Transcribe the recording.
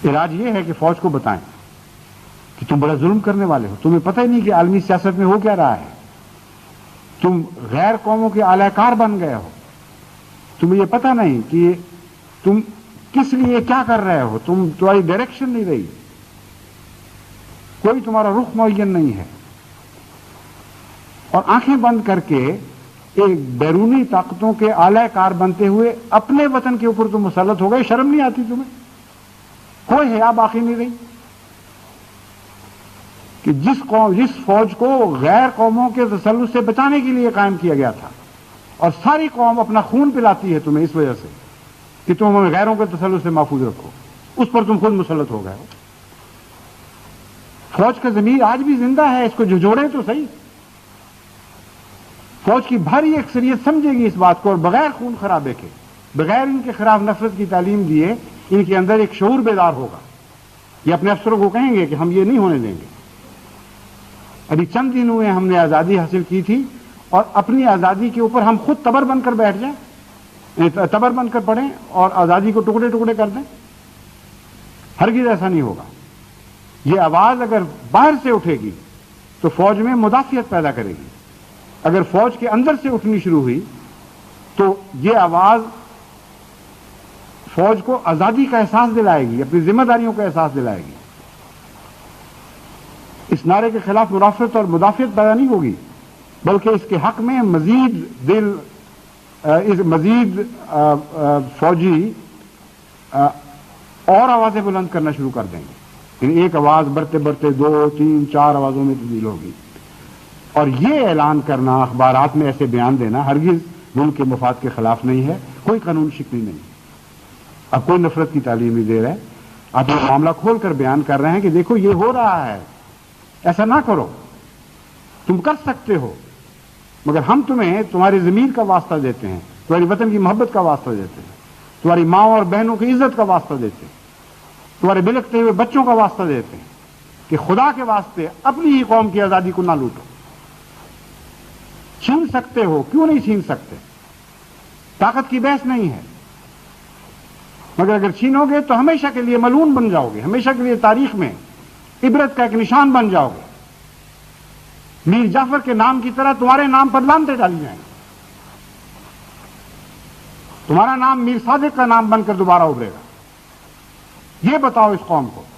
علاج یہ ہے کہ فوج کو بتائیں کہ تم بڑا ظلم کرنے والے ہو، تمہیں پتہ ہی نہیں کہ عالمی سیاست میں ہو کیا رہا ہے، تم غیر قوموں کے اعلی کار بن گئے ہو، تمہیں یہ پتہ نہیں کہ تم کس لیے کیا کر رہے ہو، تمہاری ڈائریکشن نہیں رہی، کوئی تمہارا رخ معین نہیں ہے، اور آنکھیں بند کر کے ایک بیرونی طاقتوں کے اعلی کار بنتے ہوئے اپنے وطن کے اوپر تم مسلط ہو گئے. شرم نہیں آتی تمہیں؟ کوئی حیا باقی نہیں رہی کہ جس فوج کو غیر قوموں کے تسلط سے بچانے کے لیے قائم کیا گیا تھا، اور ساری قوم اپنا خون پلاتی ہے تمہیں اس وجہ سے کہ تم ہمیں غیروں کے تسلط سے محفوظ رکھو، اس پر تم خود مسلط ہو گئے ہو. فوج کا ضمیر آج بھی زندہ ہے، اس کو جھجوڑیں تو صحیح. فوج کی بھاری اکثریت سمجھے گی اس بات کو، اور بغیر خون خرابے کے، بغیر ان کے خلاف نفرت کی تعلیم دیے، ان کے اندر ایک شعور بیدار ہوگا. یہ اپنے افسروں کو کہیں گے کہ ہم یہ نہیں ہونے دیں گے. ابھی چند دن ہوئے ہم نے آزادی حاصل کی تھی، اور اپنی آزادی کے اوپر ہم خود تبر بن کر بیٹھ جائیں، تبر بن کر پڑیں اور آزادی کو ٹکڑے ٹکڑے کر دیں؟ ہرگز ایسا نہیں ہوگا. یہ آواز اگر باہر سے اٹھے گی تو فوج میں مدافعت پیدا کرے گی. اگر فوج کے اندر سے اٹھنی شروع ہوئی تو یہ آواز فوج کو آزادی کا احساس دلائے گی، اپنی ذمہ داریوں کا احساس دلائے گی. اس نعرے کے خلاف مرافعت اور مدافعت پیدا نہیں ہوگی، بلکہ اس کے حق میں مزید فوجی اور آوازیں بلند کرنا شروع کر دیں گے. یعنی ایک آواز بڑھتے بڑھتے 2 3 4 آوازوں میں تبدیل ہوگی. اور یہ اعلان کرنا، اخبارات میں ایسے بیان دینا ہرگز ملک کے مفاد کے خلاف نہیں ہے، کوئی قانون شکنی نہیں. اب کوئی نفرت کی تعلیم نہیں دے رہا ہے، آپ یہ معاملہ کھول کر بیان کر رہے ہیں کہ دیکھو یہ ہو رہا ہے، ایسا نہ کرو، تم کر سکتے ہو، مگر ہم تمہیں تمہاری ضمیر کا واسطہ دیتے ہیں، تمہاری وطن کی محبت کا واسطہ دیتے ہیں، تمہاری ماں اور بہنوں کی عزت کا واسطہ دیتے ہیں، تمہارے بلکتے ہوئے بچوں کا واسطہ دیتے ہیں کہ خدا کے واسطے اپنی ہی قوم کی آزادی کو نہ لوٹو. چھین سکتے ہو، کیوں نہیں چھین سکتے؟ طاقت کی بحث نہیں ہے، مگر اگر چھینو گے تو ہمیشہ کے لیے ملعون بن جاؤ گے، ہمیشہ کے لیے تاریخ میں عبرت کا ایک نشان بن جاؤ گے. میر جعفر کے نام کی طرح تمہارے نام پر لعنتیں ڈالی جائیں گی، تمہارا نام میر صادق کا نام بن کر دوبارہ ابھرے گا. یہ بتاؤ اس قوم کو